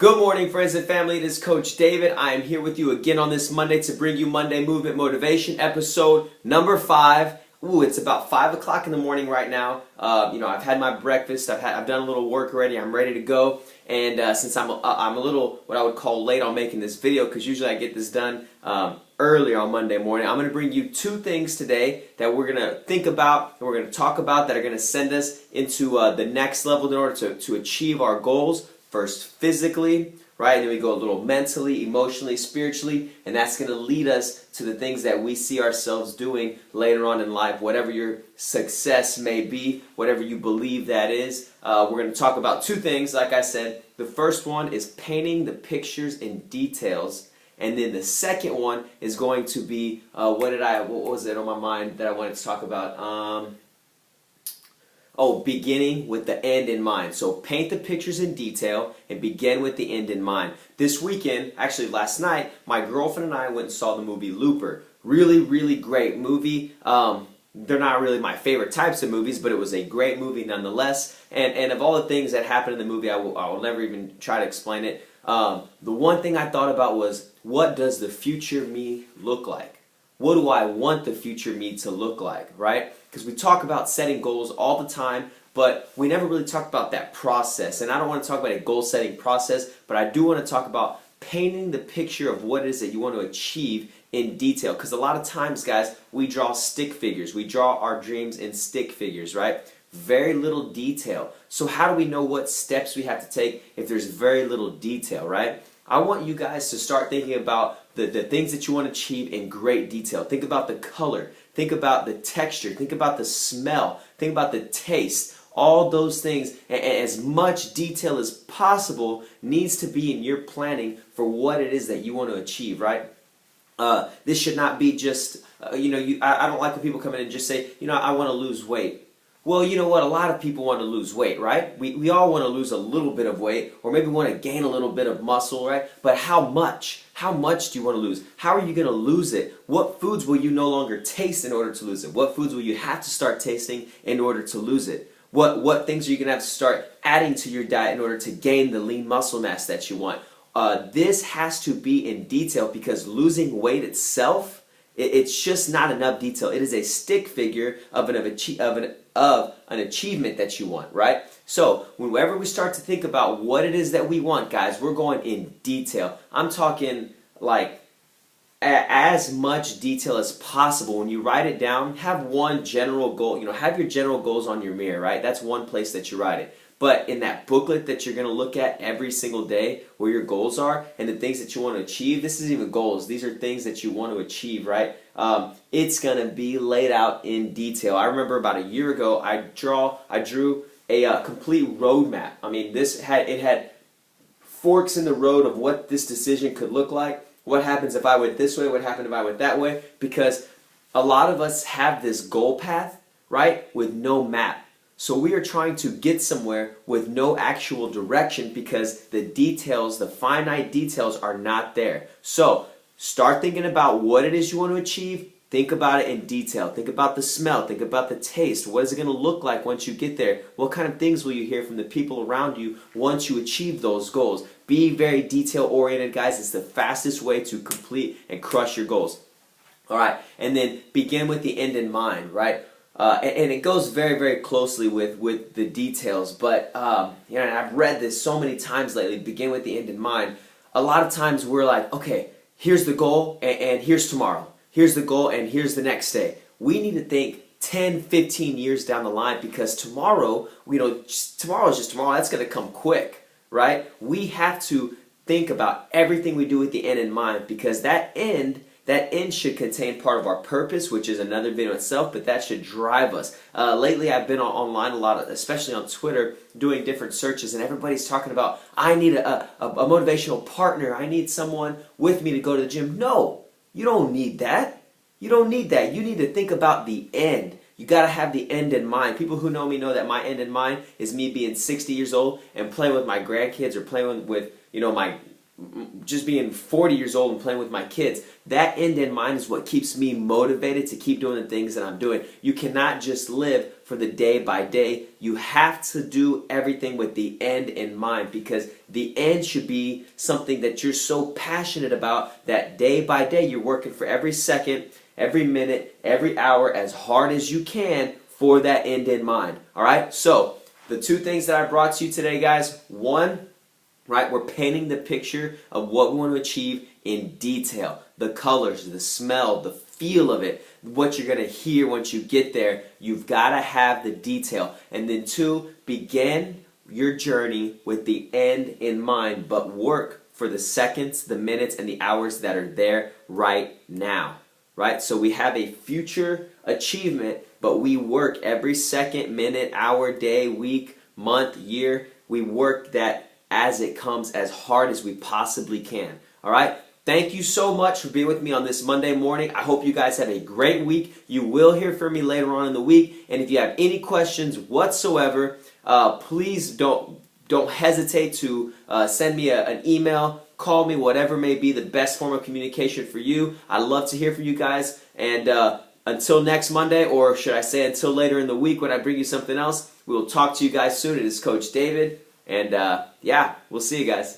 Good morning, friends and family. It is Coach David. I am here with you again on this Monday to bring you Monday Movement Motivation episode number 5. Ooh, it's about 5 o'clock in the morning right now. I've had my breakfast. I've done a little work already. I'm ready to go. And since I'm a little what I would call late on making this video, because usually I get this done earlier on Monday morning, I'm going to bring you 2 things today that we're going to think about and we're going to talk about that are going to send us into the next level in order to achieve our goals. First physically, right? And then we go a little mentally, emotionally, spiritually, and that's going to lead us to the things that we see ourselves doing later on in life. Whatever your success may be, whatever you believe that is, we're going to talk about 2 things, like I said. The first one is painting the pictures in details, and then the second one is going to be, what was it on my mind that I wanted to talk about? Beginning with the end in mind. So paint the pictures in detail and begin with the end in mind. This weekend, actually last night, my girlfriend and I went and saw the movie Looper. Really, really great movie. They're not really my favorite types of movies, but it was a great movie nonetheless. And of all the things that happened in the movie, I will never even try to explain it. The one thing I thought about was, what does the future me look like? What do I want the future me to look like, right? Because we talk about setting goals all the time, but we never really talk about that process. And I don't want to talk about a goal-setting process, but I do want to talk about painting the picture of what it is that you want to achieve in detail. Because a lot of times, guys, we draw stick figures. We draw our dreams in stick figures, right? Very little detail. So how do we know what steps we have to take if there's very little detail, right? I want you guys to start thinking about the things that you want to achieve in great detail. Think about the color. Think about the texture. Think about the smell. Think about the taste. All those things, and as much detail as possible needs to be in your planning for what it is that you want to achieve, right? This should not be just, I don't like when people come in and just say, I want to lose weight. Well, you know what? A lot of people want to lose weight, right? We all want to lose a little bit of weight, or maybe want to gain a little bit of muscle, right? But how much? How much do you want to lose? How are you going to lose it? What foods will you no longer taste in order to lose it? What foods will you have to start tasting in order to lose it? What things are you going to have to start adding to your diet in order to gain the lean muscle mass that you want? This has to be in detail, because losing weight itself, it's just not enough detail. It is a stick figure of an achievement that you want, right? So whenever we start to think about what it is that we want, guys, we're going in detail. I'm talking like as much detail as possible. When you write it down, have one general goal. Have your general goals on your mirror, right? That's one place that you write it. But in that booklet that you're going to look at every single day, where your goals are and the things that you want to achieve, this isn't even goals. These are things that you want to achieve, right? It's going to be laid out in detail. I remember about a year ago, I drew a complete roadmap. I mean, it had forks in the road of what this decision could look like. What happens if I went this way? What happened if I went that way? Because a lot of us have this goal path, right, with no map. So we are trying to get somewhere with no actual direction, because the details, the finite details, are not there. So start thinking about what it is you want to achieve. Think about it in detail. Think about the smell. Think about the taste. What is it going to look like once you get there? What kind of things will you hear from the people around you once you achieve those goals? Be very detail-oriented, guys. It's the fastest way to complete and crush your goals. All right, and then begin with the end in mind, right? And it goes very, very closely with the details. But and I've read this so many times lately. Begin with the end in mind. A lot of times we're like, okay, here's the goal, and here's tomorrow. Here's the goal, and here's the next day. We need to think 10, 15 years down the line, because tomorrow, tomorrow is just tomorrow. That's going to come quick, right? We have to think about everything we do with the end in mind, because that end should contain part of our purpose, which is another video itself, but that should drive us. Lately, I've been online a lot, especially on Twitter, doing different searches, and everybody's talking about, I need a motivational partner. I need someone with me to go to the gym. No, you don't need that. You don't need that. You need to think about the end. You got to have the end in mind. People who know me know that my end in mind is me being 60 years old and playing with my grandkids, or playing with just being 40 years old and playing with my kids. That end in mind is what keeps me motivated to keep doing the things that I'm doing. You cannot just live for the day by day. You have to do everything with the end in mind, because the end should be something that you're so passionate about that day by day you're working for every second, every minute, every hour as hard as you can for that end in mind. All right? So, the two things that I brought to you today, guys. One, right, we're painting the picture of what we want to achieve in detail. The colors, the smell, the feel of it, what you're going to hear once you get there. You've got to have the detail. And then two, begin your journey with the end in mind, but work for the seconds, the minutes, and the hours that are there right now. Right? So we have a future achievement, but we work every second, minute, hour, day, week, month, year. We work that as it comes, as hard as we possibly can. All right? Thank you so much for being with me on this Monday morning. I hope you guys have a great week. You will hear from me later on in the week. And if you have any questions whatsoever, please don't hesitate to send me an email, call me, whatever may be the best form of communication for you. I love to hear from you guys. And until next Monday, or should I say until later in the week when I bring you something else, we will talk to you guys soon. It is Coach David. And yeah, we'll see you guys.